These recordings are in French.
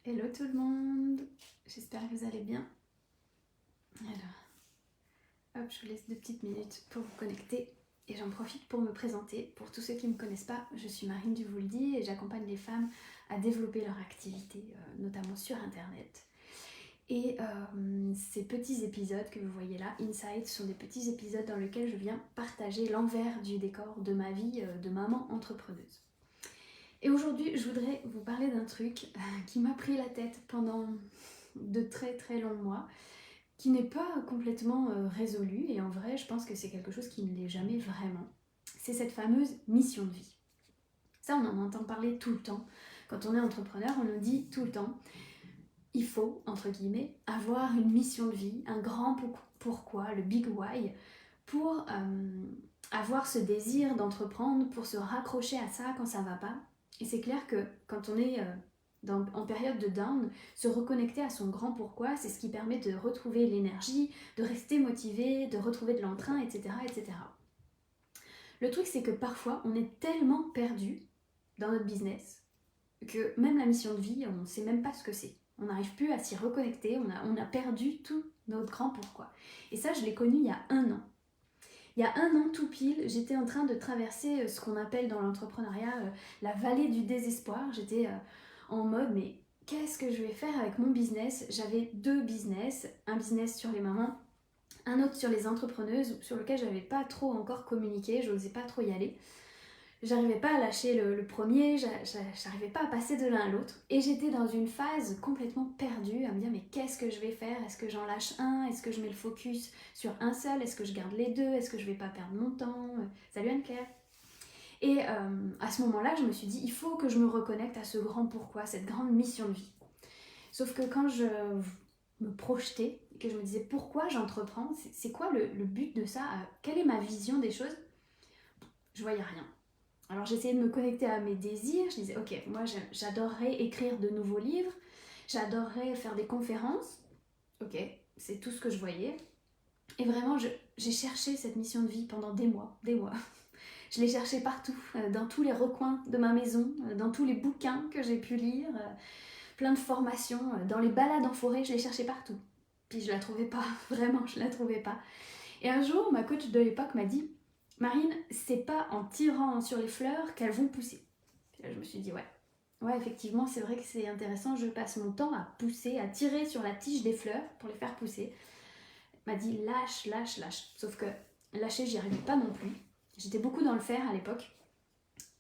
Hello tout le monde, j'espère que vous allez bien. Alors, hop, je vous laisse 2 petites minutes pour vous connecter et j'en profite pour me présenter. Pour tous ceux qui ne me connaissent pas, je suis Marine Duvouldy et j'accompagne les femmes à développer leur activité, notamment sur internet. Et ces petits épisodes que vous voyez là, Insights, sont des petits épisodes dans lesquels je viens partager l'envers du décor de ma vie de maman entrepreneuse. Et aujourd'hui, je voudrais vous parler d'un truc qui m'a pris la tête pendant de très très longs mois, qui n'est pas complètement résolu, et en vrai, je pense que c'est quelque chose qui ne l'est jamais vraiment. C'est cette fameuse mission de vie. Ça, on en entend parler tout le temps. Quand on est entrepreneur, on nous dit tout le temps, il faut, entre guillemets, avoir une mission de vie, un grand pourquoi, le big why, pour avoir ce désir d'entreprendre, pour se raccrocher à ça quand ça va pas. Et c'est clair que quand on est en période de down, se reconnecter à son grand pourquoi, c'est ce qui permet de retrouver l'énergie, de rester motivé, de retrouver de l'entrain, etc., etc. Le truc, c'est que parfois, on est tellement perdu dans notre business que même la mission de vie, on ne sait même pas ce que c'est. On n'arrive plus à s'y reconnecter, on a perdu tout notre grand pourquoi. Et ça, je l'ai connu il y a 1 an. Il y a 1 an tout pile, j'étais en train de traverser ce qu'on appelle dans l'entrepreneuriat la vallée du désespoir. J'étais en mode, mais qu'est-ce que je vais faire avec mon business? J'avais 2 business, un business sur les mamans, un autre sur les entrepreneuses, sur lequel je n'avais pas trop encore communiqué, je n'osais pas trop y aller. J'arrivais pas à lâcher le premier, j'arrivais pas à passer de l'un à l'autre. Et j'étais dans une phase complètement perdue, à me dire mais qu'est-ce que je vais faire? Est-ce que j'en lâche un? Est-ce que je mets le focus sur un seul? Est-ce que je garde les deux? Est-ce que je vais pas perdre mon temps? Salut Anne-Claire. Et à ce moment-là, je me suis dit, il faut que je me reconnecte à ce grand pourquoi, cette grande mission de vie. Sauf que quand je me projetais, que je me disais pourquoi j'entreprends, c'est quoi le but de ça? Quelle est ma vision des choses? Je voyais rien. Alors j'essayais de me connecter à mes désirs, je disais ok, moi j'adorerais écrire de nouveaux livres, j'adorerais faire des conférences, ok, c'est tout ce que je voyais. Et vraiment j'ai cherché cette mission de vie pendant des mois, des mois. Je l'ai cherchée partout, dans tous les recoins de ma maison, dans tous les bouquins que j'ai pu lire, plein de formations, dans les balades en forêt, je l'ai cherchée partout. Puis je la trouvais pas, vraiment je la trouvais pas. Et un jour, ma coach de l'époque m'a dit Marine, c'est pas en tirant sur les fleurs qu'elles vont pousser. Puis là, je me suis dit ouais, effectivement, c'est vrai que c'est intéressant. Je passe mon temps à pousser, à tirer sur la tige des fleurs pour les faire pousser. Elle m'a dit lâche, lâche, lâche. Sauf que lâcher, j'y arrivais pas non plus. J'étais beaucoup dans le faire à l'époque.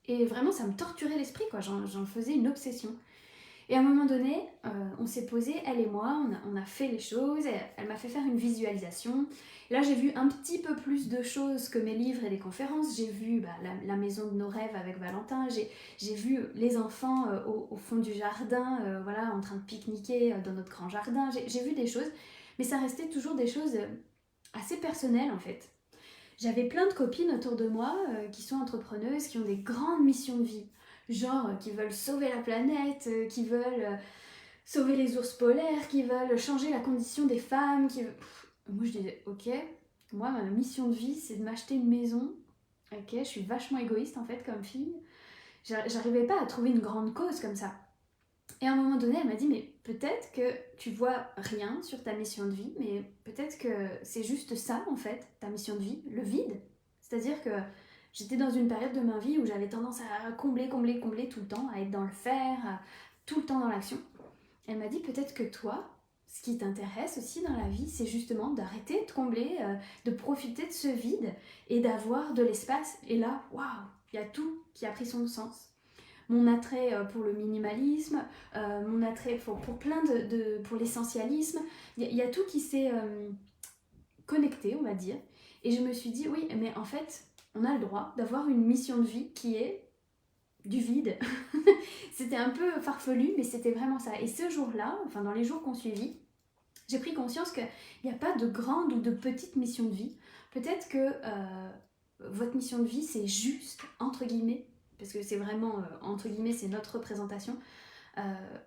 Et vraiment, ça me torturait l'esprit, quoi. J'en faisais une obsession. Et à un moment donné, on s'est posé, elle et moi, on a fait les choses, elle m'a fait faire une visualisation. Là, j'ai vu un petit peu plus de choses que mes livres et les conférences. J'ai vu la maison de nos rêves avec Valentin, j'ai vu les enfants au fond du jardin, voilà, en train de pique-niquer dans notre grand jardin. J'ai vu des choses, mais ça restait toujours des choses assez personnelles en fait. J'avais plein de copines autour de moi qui sont entrepreneuses, qui ont des grandes missions de vie. Genre qui veulent sauver la planète, qui veulent sauver les ours polaires, qui veulent changer la condition des femmes. Moi je disais ok, moi ma mission de vie c'est de m'acheter une maison. Ok, je suis vachement égoïste en fait comme fille. J'arrivais pas à trouver une grande cause comme ça. Et à un moment donné, elle m'a dit, mais peut-être que tu vois rien sur ta mission de vie, mais peut-être que c'est juste ça, en fait, ta mission de vie, le vide. C'est-à-dire que j'étais dans une période de ma vie où j'avais tendance à combler, combler, combler tout le temps, à être dans le faire, tout le temps dans l'action. Elle m'a dit, peut-être que toi, ce qui t'intéresse aussi dans la vie, c'est justement d'arrêter de combler, de profiter de ce vide et d'avoir de l'espace. Et là, waouh, il y a tout qui a pris son sens. Mon attrait pour le minimalisme, mon attrait pour plein pour l'essentialisme. Il y a tout qui s'est connecté, on va dire. Et je me suis dit, oui, mais en fait, on a le droit d'avoir une mission de vie qui est du vide. C'était un peu farfelu, mais c'était vraiment ça. Et ce jour-là, enfin dans les jours qu'on suivit, j'ai pris conscience qu'il n'y a pas de grande ou de petite mission de vie. Peut-être que votre mission de vie, c'est juste, entre guillemets, parce que c'est vraiment, entre guillemets, c'est notre représentation,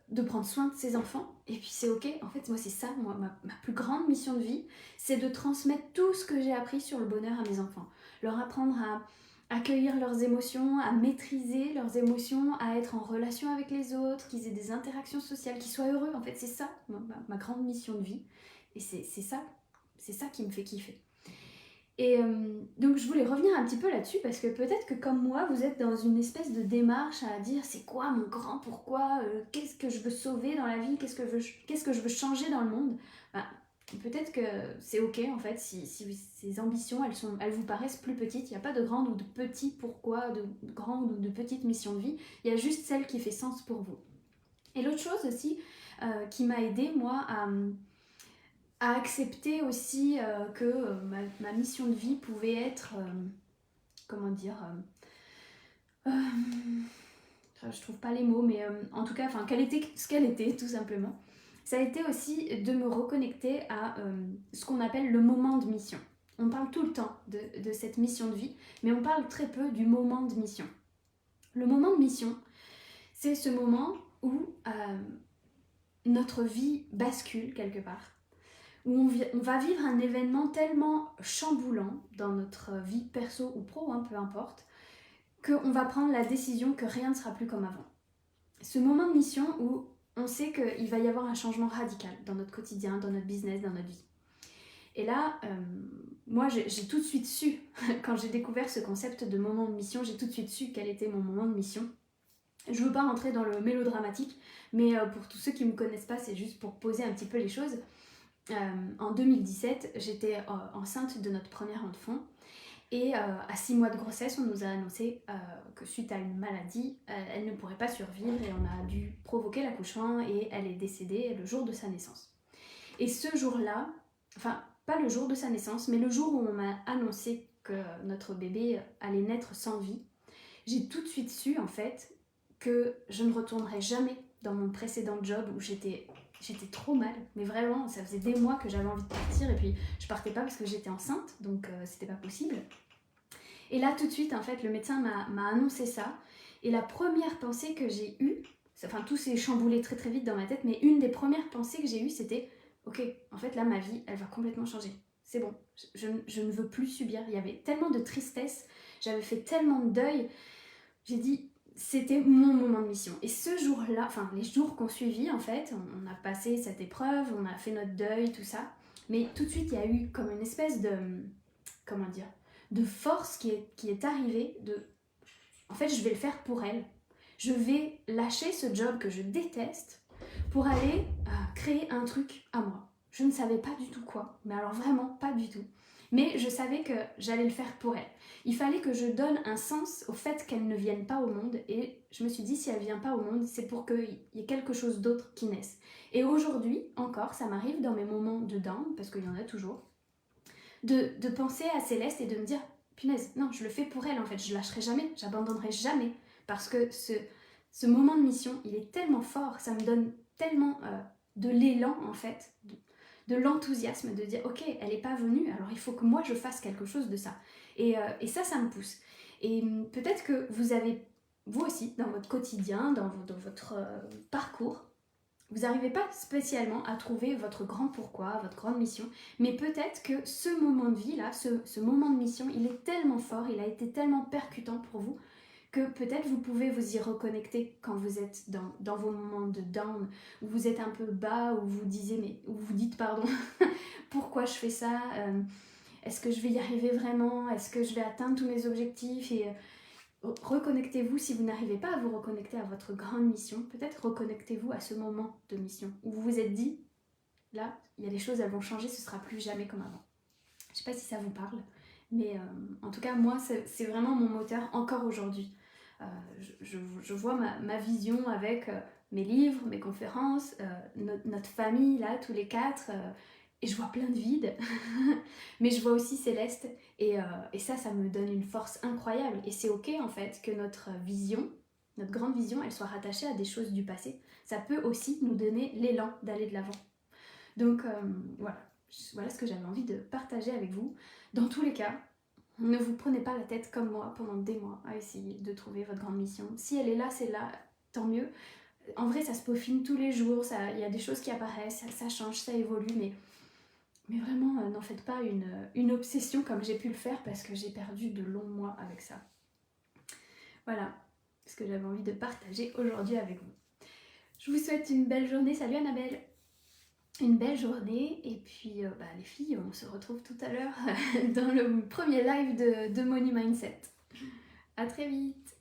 de prendre soin de ses enfants. Et puis c'est ok, en fait, moi c'est ça, ma plus grande mission de vie, c'est de transmettre tout ce que j'ai appris sur le bonheur à mes enfants. Leur apprendre accueillir leurs émotions, à maîtriser leurs émotions, à être en relation avec les autres, qu'ils aient des interactions sociales, qu'ils soient heureux. En fait, c'est ça ma grande mission de vie. Et c'est ça qui me fait kiffer. Et donc je voulais revenir un petit peu là-dessus parce que peut-être que comme moi, vous êtes dans une espèce de démarche à dire c'est quoi mon grand pourquoi, qu'est-ce que je veux sauver dans la vie, qu'est-ce que je veux changer dans le monde. Bah, peut-être que c'est ok en fait si ces ambitions elles vous paraissent plus petites. Il n'y a pas de grande ou de petit pourquoi, de grande ou de petite mission de vie. Il y a juste celle qui fait sens pour vous. Et l'autre chose aussi qui m'a aidée moi à accepter aussi que ma mission de vie pouvait être, comment dire, je trouve pas les mots, mais en tout cas, qu'elle était ce qu'elle était, tout simplement. Ça a été aussi de me reconnecter à ce qu'on appelle le moment de mission. On parle tout le temps de cette mission de vie, mais on parle très peu du moment de mission. Le moment de mission, c'est ce moment où notre vie bascule quelque part, où on va vivre un événement tellement chamboulant dans notre vie perso ou pro, peu importe, qu'on va prendre la décision que rien ne sera plus comme avant. Ce moment de mission où on sait qu'il va y avoir un changement radical dans notre quotidien, dans notre business, dans notre vie. Et là, moi j'ai tout de suite su, quand j'ai découvert ce concept de moment de mission, j'ai tout de suite su quel était mon moment de mission. Je ne veux pas rentrer dans le mélodramatique, mais pour tous ceux qui ne me connaissent pas, c'est juste pour poser un petit peu les choses. En 2017, j'étais enceinte de notre premier enfant. Et à 6 mois de grossesse, on nous a annoncé que suite à une maladie, elle ne pourrait pas survivre et on a dû provoquer l'accouchement et elle est décédée le jour de sa naissance. Et ce jour-là, enfin pas le jour de sa naissance, mais le jour où on m'a annoncé que notre bébé allait naître sans vie, j'ai tout de suite su en fait que je ne retournerai jamais dans mon précédent job où j'étais trop mal, mais vraiment, ça faisait des mois que j'avais envie de partir et puis je partais pas parce que j'étais enceinte, donc c'était pas possible. Et là, tout de suite, en fait, le médecin m'a annoncé ça. Et la première pensée que j'ai eue, tout s'est chamboulé très très vite dans ma tête, mais une des premières pensées que j'ai eues, c'était ok, en fait, là, ma vie, elle va complètement changer. C'est bon, je ne veux plus subir. Il y avait tellement de tristesse, j'avais fait tellement de deuil. J'ai dit, c'était mon moment de mission. Et ce jour-là, les jours qu'on suivit, en fait, on a passé cette épreuve, on a fait notre deuil, tout ça. Mais tout de suite, il y a eu comme une espèce de, comment dire, de force qui est arrivée, en fait, je vais le faire pour elle. Je vais lâcher ce job que je déteste pour aller créer un truc à moi. Je ne savais pas du tout quoi, mais alors vraiment pas du tout. Mais je savais que j'allais le faire pour elle. Il fallait que je donne un sens au fait qu'elle ne vienne pas au monde. Et je me suis dit, si elle ne vient pas au monde, c'est pour qu'il y ait quelque chose d'autre qui naisse. Et aujourd'hui, encore, ça m'arrive dans mes moments de down, parce qu'il y en a toujours, de penser à Céleste et de me dire, punaise, non, je le fais pour elle en fait, je lâcherai jamais, j'abandonnerai jamais. Parce que ce moment de mission, il est tellement fort, ça me donne tellement de l'élan en fait, de l'enthousiasme de dire ok, elle n'est pas venue, alors il faut que moi je fasse quelque chose de ça. Et ça me pousse. Et peut-être que vous avez, vous aussi, dans votre quotidien, dans votre parcours, vous n'arrivez pas spécialement à trouver votre grand pourquoi, votre grande mission, mais peut-être que ce moment de vie là, ce moment de mission, il est tellement fort, il a été tellement percutant pour vous que peut-être vous pouvez vous y reconnecter quand vous êtes dans vos moments de down, où vous êtes un peu bas, où vous dites pourquoi je fais ça, est-ce que je vais y arriver vraiment, est-ce que je vais atteindre tous mes objectifs, et reconnectez-vous. Si vous n'arrivez pas à vous reconnecter à votre grande mission, peut-être reconnectez-vous à ce moment de mission où vous vous êtes dit, là, il y a des choses, elles vont changer, ce sera plus jamais comme avant. Je sais pas si ça vous parle, mais en tout cas, moi, c'est vraiment mon moteur encore aujourd'hui. Je vois ma vision avec mes livres, mes conférences, notre famille, là, tous les quatre, et je vois plein de vides, mais je vois aussi Céleste, et ça me donne une force incroyable. Et c'est ok, en fait, que notre vision, notre grande vision, elle soit rattachée à des choses du passé. Ça peut aussi nous donner l'élan d'aller de l'avant. Donc voilà ce que j'avais envie de partager avec vous. Dans tous les cas, ne vous prenez pas la tête comme moi pendant des mois à essayer de trouver votre grande mission. Si elle est là, c'est là, tant mieux. En vrai, ça se peaufine tous les jours, il y a des choses qui apparaissent, ça change, ça évolue, mais vraiment, n'en faites pas une obsession comme j'ai pu le faire, parce que j'ai perdu de longs mois avec ça. Voilà ce que j'avais envie de partager aujourd'hui avec vous. Je vous souhaite une belle journée. Salut Annabelle. Une belle journée et puis les filles, on se retrouve tout à l'heure dans le premier live de Money Mindset. À très vite.